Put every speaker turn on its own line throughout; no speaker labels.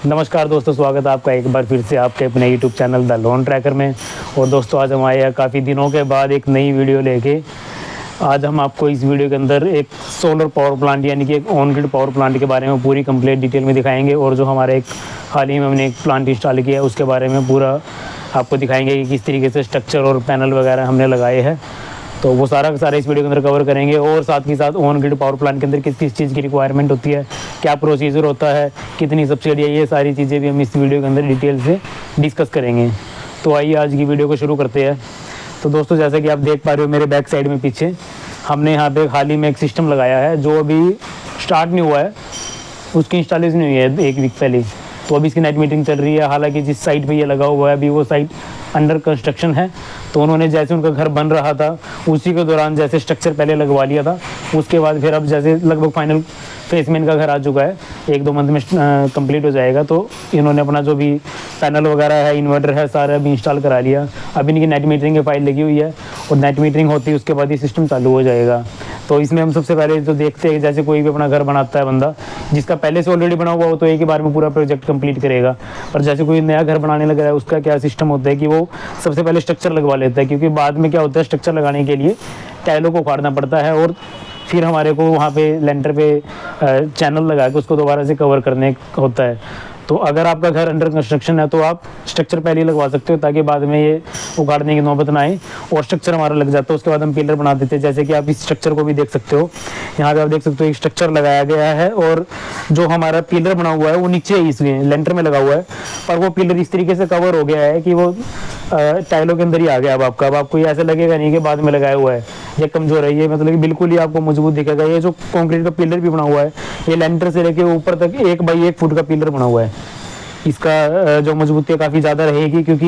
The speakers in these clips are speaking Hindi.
नमस्कार दोस्तों, स्वागत है आपका एक बार फिर से आपके अपने YouTube channel the loan tracker में। और दोस्तों, आज हम आए हैं काफ़ी दिनों के बाद एक नई वीडियो लेके। आज हम आपको इस वीडियो के अंदर एक सोलर पावर प्लांट यानी कि एक ऑन ग्रिड पावर प्लांट के बारे में पूरी कंप्लीट डिटेल में दिखाएंगे। और जो हमारे एक हाल ही में हमने एक प्लांट इंस्टॉल किया है उसके बारे में पूरा आपको दिखाएंगे कि किस तरीके से स्ट्रक्चर और पैनल वगैरह हमने लगाए हैं। तो वो सारा का सारा इस वीडियो के अंदर कवर करेंगे। और साथ ही साथ ऑन ग्रिड पावर प्लांट के अंदर किस किस चीज़ की रिक्वायरमेंट होती है, क्या प्रोसीजर होता है, कितनी सब्सिडी है, ये सारी चीज़ें भी हम इस वीडियो के अंदर डिटेल से डिस्कस करेंगे। तो आइए आज की वीडियो को शुरू करते हैं। तो दोस्तों, जैसा कि आप देख पा रहे हो मेरे बैक साइड में पीछे हमने यहाँ पे हाल ही में एक सिस्टम लगाया है जो अभी स्टार्ट नहीं हुआ है, उसकी इंस्टॉलेशन हुई है 1 वीक पहले। तो अभी इसकी नाइट मीटिंग चल रही है। हालांकि जिस साइट पे ये लगा हुआ है अभी वो साइट अंडर कंस्ट्रक्शन है। तो उन्होंने जैसे उनका घर बन रहा था उसी के दौरान जैसे स्ट्रक्चर पहले लगवा लिया था, उसके बाद फिर अब जैसे लगभग फाइनल फेस में इनका घर आ चुका है, 1-2 मंथ में कंप्लीट हो जाएगा। तो इन्होंने अपना जो भी पैनल वगैरह है, इन्वर्टर है, सारा अभी इंस्टॉल करा लिया। अभी इनकी नेट मीटरिंग की फाइल लगी हुई है और नेट मीटरिंग होती है उसके बाद ये सिस्टम चालू हो जाएगा। तो इसमें हम सबसे पहले तो देखते हैं, जैसे कोई भी अपना घर बनाता है बंदा, जिसका पहले से ऑलरेडी बना हुआ हो तो एक ही बार में पूरा प्रोजेक्ट कंप्लीट करेगा। पर जैसे कोई नया घर बनाने लग रहा है उसका क्या सिस्टम होता है कि वो सबसे पहले स्ट्रक्चर लगवा लेता है, क्योंकि बाद में क्या होता है स्ट्रक्चर लगाने के लिए टाइलों को उखाड़ना पड़ता है और फिर हमारे को वहाँ पे लेंटर पे चैनल लगा के उसको दोबारा से कवर करने होता है। तो अगर आपका घर अंडर कंस्ट्रक्शन है तो आप स्ट्रक्चर पहले ही लगवा सकते हो ताकि बाद में ये उखाड़ने की नौबत ना आए। और स्ट्रक्चर हमारा लग जाता है उसके बाद हम पिलर बना देते हैं। जैसे कि आप इस स्ट्रक्चर को भी देख सकते हो, यहाँ पे आप देख सकते हो एक स्ट्रक्चर लगाया गया है और जो हमारा पिलर बना हुआ है वो नीचे इसमें लेंटर में लगा हुआ है, पर वो पिलर इस तरीके से कवर हो गया है कि वो टाइलों के अंदर ही आ गया। अब आपको ये ऐसा लगेगा नहीं कि बाद में लगाया हुआ है, ये कमजोर है, ये मतलब कि बिल्कुल ही आपको मजबूत दिखेगा। ये जो कंक्रीट का पिलर भी बना हुआ है ये लेंटर से लेके ऊपर तक 1 बाई 1 फुट का पिलर बना हुआ है। इसका जो मजबूती काफ़ी ज़्यादा रहेगी क्योंकि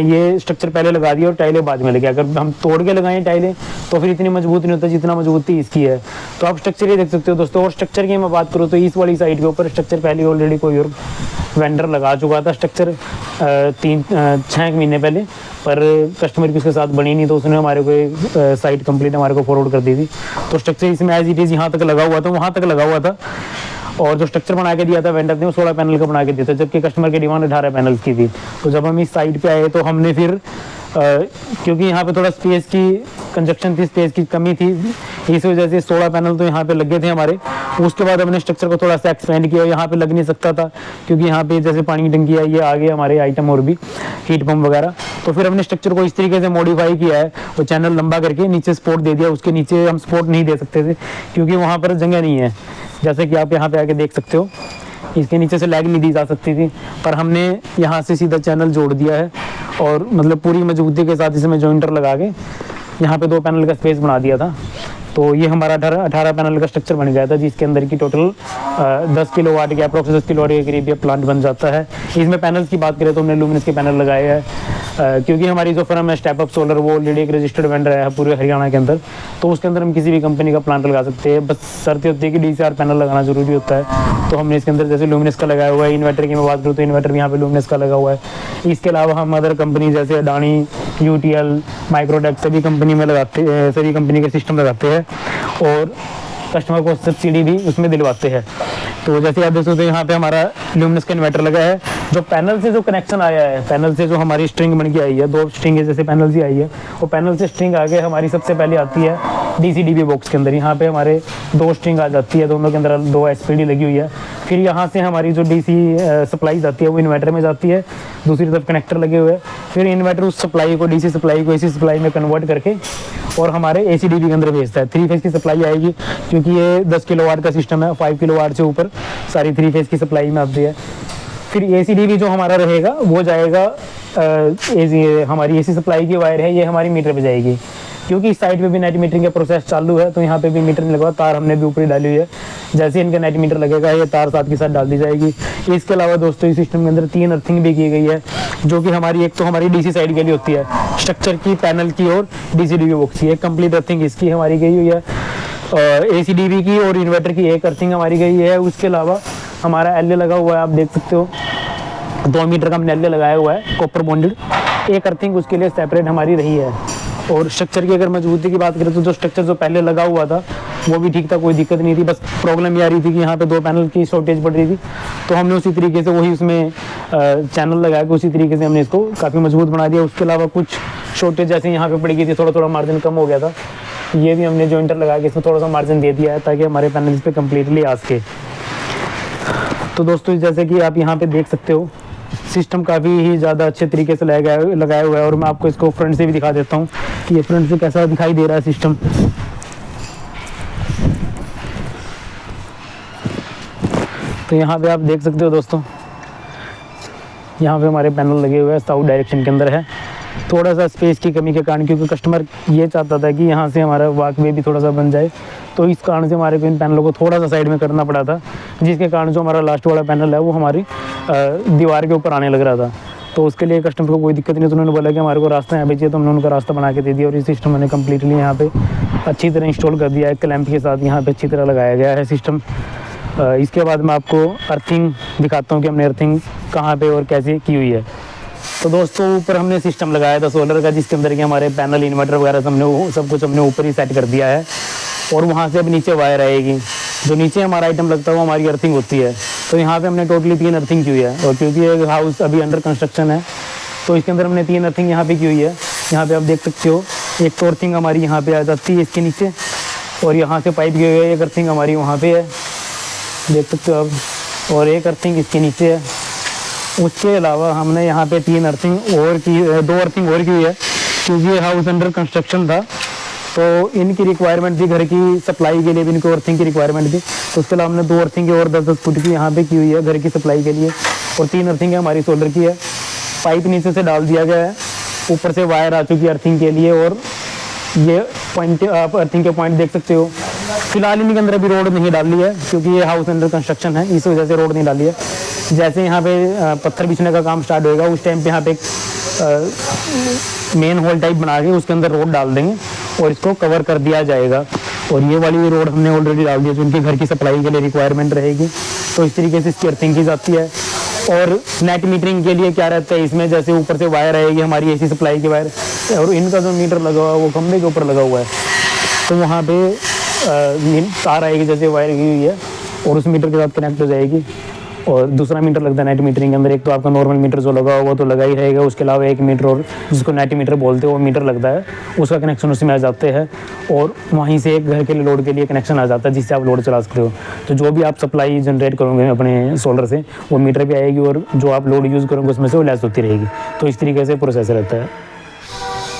ये स्ट्रक्चर पहले लगा दिया और टाइलें बाद में लगी। अगर हम तोड़ के लगाएं टाइलें तो फिर इतनी मजबूत नहीं होता जितना मजबूती इसकी है। तो आप स्ट्रक्चर ही देख सकते हो दोस्तों। और स्ट्रक्चर की मैं बात करूँ तो इस वाली साइड के ऊपर स्ट्रक्चर पहले ऑलरेडी कोई और वेंडर लगा चुका था स्ट्रक्चर 3-6 महीने पहले, पर कस्टमर की उसके साथ बनी नहीं तो उसने हमारे को साइट कंप्लीट हमारे को फॉरवर्ड कर दी थी। तो स्ट्रक्चर इसमें एज इट इज़ यहाँ तक लगा हुआ था, वहाँ तक लगा हुआ था। और जो स्ट्रक्चर बना के दिया था वेंडर ने वो 16 पैनल का बना के दिया था, जबकि कस्टमर की डिमांड 18 पैनल की थी। तो जब हम इस साइट पे आए तो हमने फिर क्योंकि यहाँ पे थोड़ा स्पेस की कंजक्शन थी, स्पेस की कमी थी, इस वजह से 16 पैनल तो यहाँ पे लगे थे हमारे। उसके बाद हमने स्ट्रक्चर को थोड़ा सा एक्सपेंड किया, यहाँ पे लग नहीं सकता था क्योंकि यहाँ पे जैसे पानी की टंकी है, ये आगे हमारे आइटम और भी हीट पंप वगैरह। तो फिर हमने स्ट्रक्चर को इस तरीके से मॉडिफाई किया है, वो चैनल लंबा करके नीचे सपोर्ट दे दिया। उसके नीचे हम सपोर्ट नहीं दे सकते थे क्योंकि वहाँ पर जगह नहीं है। जैसे कि आप यहाँ पे आके देख सकते हो, इसके नीचे से लैग नहीं दी जा सकती थी, पर हमने यहाँ से सीधा चैनल जोड़ दिया है और मतलब पूरी मजबूती के साथ इसमें जॉइंटर लगा के यहाँ पे 2 पैनल का स्पेस बना दिया था। तो ये हमारा 18 पैनल का स्ट्रक्चर बन गया था, जिसके अंदर की टोटल 10 किलोवाट के अप्रोक्स 10 किलोवाट के करीब ये प्लांट बन जाता है। इसमें पैनल्स की बात करें तो हमने लुमिनस के पैनल लगाए हैं क्योंकि हमारी जो फर्म है स्टेप अप सोलर वो ऑलरेडी एक रजिस्टर्ड वेंडर है पूरे हरियाणा के अंदर। तो उसके अंदर हम किसी भी कंपनी का प्लांट लगा सकते हैं, बस शर्त होती है कि DCR पैनल लगाना जरूरी होता है। तो हमने इसके अंदर जैसे लुमिनस का लगाया हुआ है। इन्वर्टर की मैं बात करूँ तो इन्वर्टर भी यहाँ पे लुमिनस का लगा हुआ है। इसके अलावा हम अदर कंपनी जैसे अडानी, UTL, माइक्रोटेक सभी कंपनी में लगाते हैं, सभी कंपनी के सिस्टम लगाते हैं और कस्टमर को सब्सिडी भी उसमें दिलवाते हैं। तो जैसे आप देख सकते हो यहाँ पे हमारा लुमिनस का इन्वर्टर लगा है। जो पैनल से जो कनेक्शन आया है, पैनल से जो हमारी स्ट्रिंग बन के आई है, 2 स्ट्रिंग है जैसे पैनल से आई है, वो पैनल से स्ट्रिंग आगे हमारी सबसे पहले आती है DCDB बॉक्स के अंदर। यहाँ पे हमारे 2 स्ट्रिंग आ जाती है, दोनों के अंदर 2 SPD लगी हुई है। फिर यहाँ से हमारी जो DC सप्लाई जाती है वो इन्वर्टर में जाती है, दूसरी तरफ कनेक्टर लगे हुए हैं। फिर इन्वर्टर उस सप्लाई को DC सप्लाई को AC सप्लाई में कन्वर्ट करके और हमारे ACDB के अंदर भेजता है। 3 फेज की सप्लाई आएगी क्योंकि ये 10 किलोवाट का सिस्टम है, 5 किलोवाट से ऊपर सारी 3 फेज की सप्लाई में आती है। फिर ACDB जो हमारा रहेगा वो जाएगा हमारी AC सप्लाई की वायर है, ये हमारी मीटर पे जाएगी क्योंकि इस साइड पे भी नेट मीटरिंग का प्रोसेस चालू है। तो यहाँ पे भी मीटर नहीं लगा, तार हमने भी ऊपर डाली हुई है। जैसे इनका नेट मीटर लगेगा ये तार साथ के साथ डाल दी जाएगी। इसके अलावा दोस्तों इस सिस्टम के अंदर 3 अर्थिंग भी की गई है, जो कि हमारी एक तो हमारी DC साइड के लिए होती है, स्ट्रक्चर की, पैनल की और DCDB बॉक्स की। एक कंप्लीट अर्थिंग इसकी हमारी गई हुई है, ACDB की और इन्वर्टर की एक अर्थिंग हमारी गई है। उसके अलावा हमारा LA लगा हुआ है, आप देख सकते हो 2 मीटर का हमने LA लगाया हुआ है कॉपर बॉन्डेड। एक अर्थिंग उसके लिए सेपरेट हमारी रही है। और स्ट्रक्चर की अगर मजबूती की बात करें तो जो स्ट्रक्चर जो पहले लगा हुआ था वो भी ठीक था, कोई दिक्कत नहीं थी। बस प्रॉब्लम ये आ रही थी कि यहाँ पे 2 पैनल की शॉर्टेज पड़ रही थी, तो हमने उसी तरीके से वही उसमें चैनल लगा के उसी तरीके से हमने इसको काफ़ी मजबूत बना दिया। उसके अलावा कुछ शॉर्टेज जैसे यहाँ पे पड़ गई थी, थोड़ा थोड़ा मार्जिन कम हो गया था, ये भी हमने जॉइंटर लगा के इसमें थोड़ा सा मार्जिन दे दिया है ताकि हमारे पैनल इस पर कम्प्लीटली आ सके। तो दोस्तों जैसे कि आप यहाँ पे देख सकते हो, सिस्टम काफ़ी ही ज़्यादा अच्छे तरीके से लगाया हुआ है। और मैं आपको इसको फ्रंट से भी दिखा देता हूँ कि ये फ्रंट से कैसा दिखाई दे रहा है सिस्टम। तो यहाँ पे आप देख सकते हो दोस्तों, यहाँ पे हमारे पैनल लगे हुए हैं, साउथ डायरेक्शन के अंदर है। थोड़ा सा स्पेस की कमी के कारण, क्योंकि कस्टमर ये चाहता था कि यहाँ से हमारा वॉकवे भी थोड़ा सा बन जाए, तो इस कारण से हमारे को इन पैनलों को थोड़ा सा साइड में करना पड़ा था, जिसके कारण जो हमारा लास्ट वाला पैनल है वो हमारी दीवार के ऊपर आने लग रहा था। तो उसके लिए कस्टमर को कोई दिक्कत नहीं, तो उन्होंने बोला कि हमारे को रास्ता यहाँ पे चाहिए, तो हमने उनका रास्ता बना के दे दिया। और ये सिस्टम मैंने कम्प्लीटली यहाँ पे अच्छी तरह इंस्टॉल कर दिया है, क्लैंप के साथ यहाँ पे अच्छी तरह लगाया गया है सिस्टम। इसके बाद मैं आपको अर्थिंग दिखाता हूँ कि हमने अर्थिंग कहाँ पे और कैसे की हुई है। तो दोस्तों ऊपर हमने सिस्टम लगाया था सोलर का, जिसके अंदर कि हमारे पैनल इन्वर्टर वगैरह सब कुछ हमने ऊपर ही सेट कर दिया है। और वहाँ से अब नीचे वायर आएगी, जो नीचे हमारा आइटम लगता है वो हमारी अर्थिंग होती है। तो यहाँ पे हमने टोटली 3 अर्थिंग की हुई है, और क्योंकि ये हाउस अभी अंडर कंस्ट्रक्शन है तो इसके अंदर हमने 3 अर्थिंग यहाँ पे की हुई है। यहाँ पे आप देख सकते हो, एक तो अर्थिंग हमारी यहाँ पे आ जाती है इसके नीचे, और यहाँ से पाइप गई हुई है, एक अर्थिंग हमारी वहाँ पे है, देख सकते हो आप, और एक अर्थिंग इसके नीचे है। उसके अलावा हमने यहाँ पे 3 अर्थिंग और की, 2 अर्थिंग और की हुई है, क्योंकि ये हाउस अंडर कंस्ट्रक्शन था तो इनकी रिक्वायरमेंट थी, घर की सप्लाई के लिए भी इनको अर्थिंग की रिक्वायरमेंट थी। तो उसके अलावा हमने 2 अर्थिंग और 10-10 फुट की यहाँ पे की हुई है घर की सप्लाई के लिए, और 3 अर्थिंग हमारी सोलर की है। पाइप नीचे से डाल दिया गया है, ऊपर से वायर आ चुकी है अर्थिंग के लिए, और ये पॉइंट आप अर्थिंग के पॉइंट देख सकते हो। फिलहाल इनके अंदर अभी रोड नहीं डाली है, क्योंकि ये हाउस अंडर कंस्ट्रक्शन है, इस वजह से रोड नहीं डाली है। जैसे यहाँ पे पत्थर बिछने का काम स्टार्ट होएगा, उस टाइम पे यहाँ पे मेन होल टाइप बना के उसके अंदर रोड डाल देंगे और इसको कवर कर दिया जाएगा। और ये वाली रोड हमने ऑलरेडी डाल दी है, जो उनके घर की सप्लाई के लिए रिक्वायरमेंट रहेगी। तो इस तरीके से इसकी अर्थिंग की जाती है। और नेट मीटरिंग के लिए क्या रहता है इसमें, जैसे ऊपर से वायर आएगी हमारी एसी सप्लाई की वायर, और इनका जो मीटर लगा हुआ है वो खंभे के ऊपर लगा हुआ है, तो वहाँ पे तार आएगी जैसे वायर की हुई है, और उस मीटर के साथ कनेक्ट हो जाएगी। और दूसरा मीटर लगता है नेट मीटरिंग के अंदर। एक तो आपका नॉर्मल मीटर जो लगा हुआ वो तो लगा ही रहेगा, उसके अलावा एक मीटर और जिसको नेट मीटर बोलते हैं वो मीटर लगता है, उसका कनेक्शन उसमें आ जाते हैं। और वहीं से एक घर के लिए लोड के लिए कनेक्शन आ जाता है, जिससे आप लोड चला सकते हो। तो जो भी आप सप्लाई जनरेट करोगे अपने सोलर से, वो मीटर भी आएगी, और जो आप लोड यूज़ करोगे उसमें से वो लेस होती रहेगी। तो इस तरीके से प्रोसेस रहता है।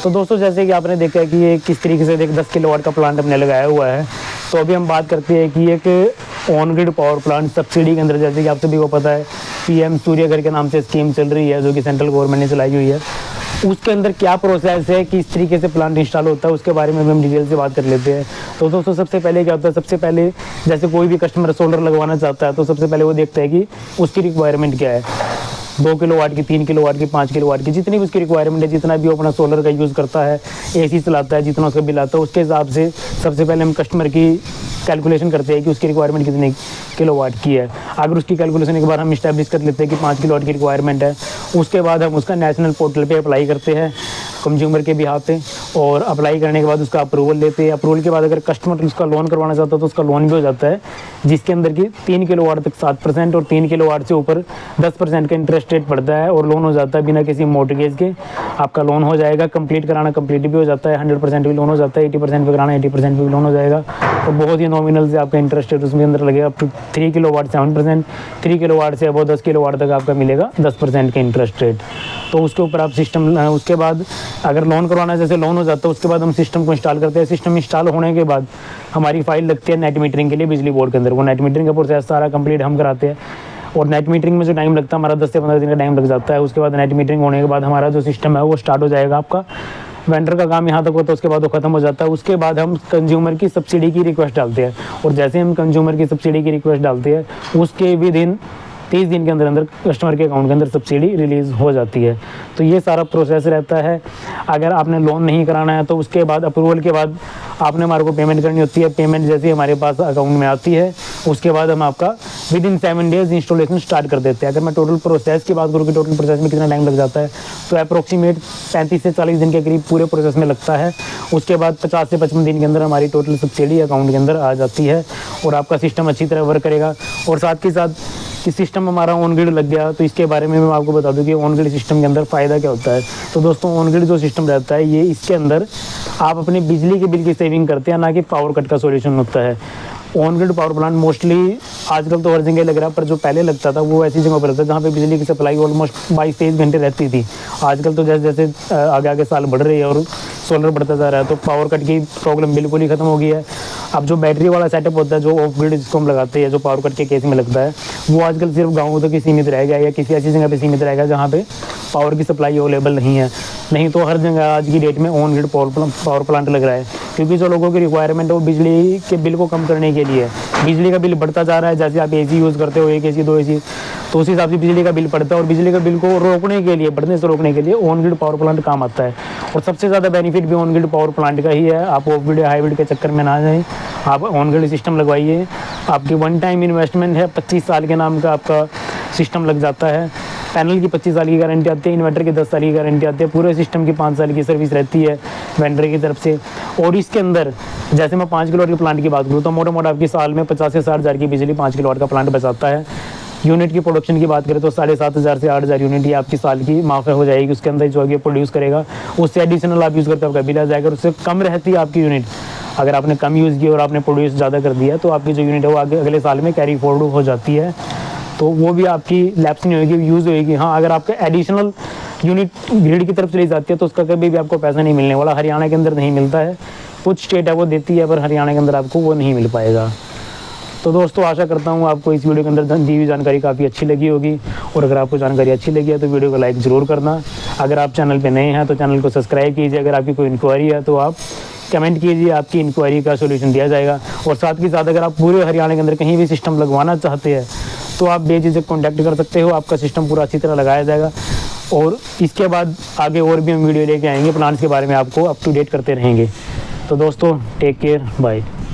तो दोस्तों जैसे कि आपने देखा कि ये किस तरीके से 10 किलोवाट का प्लांट हमने लगाया हुआ है। तो अभी हम बात करते हैं कि एक on grid power plant subsidy के अंदर, जैसे कि आप सभी को पता है PM सूर्य घर के नाम से स्कीम चल रही है, जो कि सेंट्रल गवर्नमेंट ने चलाई हुई है। उसके अंदर क्या प्रोसेस है, किस तरीके से प्लांट इंस्टॉल होता है, उसके बारे में हम डिटेल से बात कर लेते हैं। तो दोस्तों सबसे पहले क्या होता है, सबसे पहले जैसे कोई भी कस्टमर सोलर लगवाना चाहता है तो सबसे पहले वो देखता है कि उसकी रिक्वायरमेंट क्या है। 2 किलोवाट की, 3 किलोवाट की, 5 किलोवाट की, जितनी भी उसकी रिक्वायरमेंट है, जितना भी वो अपना सोलर का यूज़ करता है, AC चलाता है, जितना उसका बिल आता है, उसके हिसाब से सबसे पहले हम कस्टमर की कैलकुलेशन करते हैं कि उसकी रिक्वायरमेंट कितने किलोवाट की है। अगर उसकी कैलकुलेशन एक बार हम इस्टेब्लिश कर लेते हैं कि 5 किलोवाट की रिक्वायरमेंट है, उसके बाद हम उसका नेशनल पोर्टल पे अप्लाई करते हैं कंज्यूमर के बिहाफ पे, और अप्लाई करने के बाद उसका अप्रूवल लेते हैं। अप्रूवल के बाद अगर कस्टमर उसका लोन करवाना चाहता है तो उसका लोन भी हो जाता है, जिसके अंदर की 3 किलोवाट तक 7% और 3 किलोवाट से ऊपर 10% का इंटरेस्ट रेट पड़ता है, और लोन हो जाता है बिना किसी मॉर्टगेज के। आपका लोन हो जाएगा, कंप्लीट कराना कंप्लीट भी हो जाता है, 100% भी लोन हो जाता है, 80% पे कराना 80% भी लोन हो जाएगा। तो बहुत ही नॉमिनल से आपका इंटरेस्ट रेट उसमें अंदर लगेगा। 3 किलोवाट 7%, 3 किलोवाट से अब 10 किलोवाट तक आपका मिलेगा 10% का इंटरेस्ट रेट। तो उसके ऊपर आप सिस्टम, उसके बाद अगर लोन करवाना है, जैसे लोन हो जाता है, उसके बाद हम सिस्टम को इंस्टॉल करते हैं। सिस्टम इंस्टॉल होने के बाद हमारी फाइल लगती है नेट मीटरिंग के लिए बिजली बोर्ड के अंदर। वो नेट मीटरिंग का प्रोसेस सारा कंप्लीट हम कराते हैं, और नेट मीटरिंग में जो टाइम लगता है हमारा 10 से 15 दिन का टाइम लग जाता है। उसके बाद नेट मीटरिंग होने के बाद हमारा जो सिस्टम है वो स्टार्ट हो जाएगा। आपका वेंडर का काम यहाँ तक होता है, उसके बाद वो खत्म हो जाता है। उसके बाद हम कंज्यूमर की सब्सिडी की रिक्वेस्ट डालते हैं, और जैसे हम कंज्यूमर की सब्सिडी की रिक्वेस्ट डालते हैं उसके विद इन 30 दिन के अंदर अंदर कस्टमर के अकाउंट के अंदर सब्सिडी रिलीज़ हो जाती है। तो ये सारा प्रोसेस रहता है। अगर आपने लोन नहीं कराना है तो उसके बाद अप्रूवल के बाद आपने हमारे को पेमेंट करनी होती है। पेमेंट जैसे हमारे पास अकाउंट में आती है उसके बाद हम आपका विदिन 7 डेज़ इंस्टॉलेशन स्टार्ट कर देते हैं। अगर मैं टोटल प्रोसेस की बात करूँ कि टोटल प्रोसेस में कितना टाइम लग जाता है, तो अप्रोक्सीमेट 35 से 40 दिन के करीब पूरे प्रोसेस में लगता है। उसके बाद 50 से 55 दिन के अंदर हमारी टोटल सब्सिडी अकाउंट के अंदर आ जाती है और आपका सिस्टम अच्छी तरह वर्क करेगा। और साथ ही साथ कि सिस्टम हमारा ऑन ग्रिड लग गया, तो इसके बारे में मैं आपको बता दूं कि ऑन ग्रिड सिस्टम के अंदर फ़ायदा क्या होता है। तो दोस्तों, ऑन ग्रिड जो सिस्टम रहता है, ये इसके अंदर आप अपने बिजली के बिल की सेविंग करते हैं, ना कि पावर कट का सॉल्यूशन होता है। On grid power plant mostly आजकल तो हर जगह लग रहा है, पर जो पहले लगता था वो ऐसी जगह पर लगता था जहाँ पे बिजली की सप्लाई ऑलमोस्ट 22-23 घंटे रहती थी। आजकल तो जैसे जैसे आगे आगे साल बढ़ रही है और सोलर बढ़ता जा रहा है, तो पावर कट की प्रॉब्लम बिल्कुल ही ख़त्म हो गई है। अब जो बैटरी वाला सेटअप होता है, जो ऑफ ग्रिड जिसको हम लगाते हैं, जो पावर कट के केस में लगता है, वो आजकल सिर्फ गाँव तक ही सीमित रह गया या किसी ऐसी जगह पर सीमित रहेगा जहाँ पर पावर की सप्लाई अवेलेबल नहीं है। नहीं तो हर जगह आज की डेट में ऑन ग्रिड पावर प्लांट लग रहा है, क्योंकि जो लोगों की रिक्वायरमेंट है वो बिजली के बिल को कम करने के लिए है। बिजली का बिल बढ़ता जा रहा है, जैसे आप एसी यूज़ करते हो, 1 एसी 2 एसी, तो उस हिसाब से बिजली का बिल बढ़ता है और बिजली का बिल को रोकने के लिए, बढ़ने से रोकने के लिए ऑन ग्रिड पावर प्लांट काम आता है। और सबसे ज़्यादा बेनिफिट भी ऑन ग्रिड पावर प्लांट का ही है। आप ऑफ ग्रिड हाइब्रिड के चक्कर में ना जाएं, आप ऑन ग्रिड सिस्टम लगवाइए। आपकी 1 टाइम इन्वेस्टमेंट है, 25 साल के नाम का आपका सिस्टम लग जाता है। पैनल की 25 साल की गारंटी आती है, इन्वर्टर की 10 साल की गारंटी आती है, पूरे सिस्टम की 5 साल की सर्विस रहती है वेंडर की तरफ से। और इसके अंदर जैसे मैं 5 किलोवाट के प्लांट की बात करूँ तो मोटा मोटा आपकी साल में 50 से 60 हज़ार की बिजली 5 किलोवाट का प्लांट बचाता है। यूनिट की प्रोडक्शन की बात करें तो 7,500 से 8,000 यूनिट ही आपकी साल की माफ़ हो जाएगी। उसके अंदर जो आगे प्रोड्यूस करेगा उससे एडिशनल आप यूज़ करते हो आपका बिल आ जाएगा। उससे कम रहती है आपकी यूनिट। अगर आपने कम यूज़ की और आपने प्रोड्यूस ज़्यादा कर दिया तो आपकी जो यूनिट है वो आगे अगले साल में कैरी फॉरवर्ड हो जाती है, तो वो भी आपकी लैप्स नहीं होगी, यूज़ होएगी। हाँ, अगर आपका एडिशनल यूनिट ग्रिड की तरफ चली जाती है तो उसका कभी भी आपको पैसा नहीं मिलने वाला। हरियाणा के अंदर नहीं मिलता है, कुछ स्टेट है वो देती है, पर हरियाणा के अंदर आपको वो नहीं मिल पाएगा। तो दोस्तों, आशा करता हूँ आपको इस वीडियो के अंदर दी हुई जानकारी काफ़ी अच्छी लगी होगी। और अगर आपको जानकारी अच्छी लगी है तो वीडियो को लाइक ज़रूर करना। अगर आप चैनल पे नए हैं तो चैनल को सब्सक्राइब कीजिए। अगर आपकी कोई इंक्वायरी है तो आप कमेंट कीजिए, आपकी इंक्वायरी का सोल्यूशन दिया जाएगा। और साथ ही साथ अगर आप पूरे हरियाणा के अंदर कहीं भी सिस्टम लगवाना चाहते हैं तो आप बेझिझक कॉन्टैक्ट कर सकते हो, आपका सिस्टम पूरा अच्छी तरह लगाया जाएगा। और इसके बाद आगे और भी हम वीडियो लेके आएंगे, प्लान्स के बारे में आपको अप टू डेट करते रहेंगे। तो दोस्तों, टेक केयर, बाय।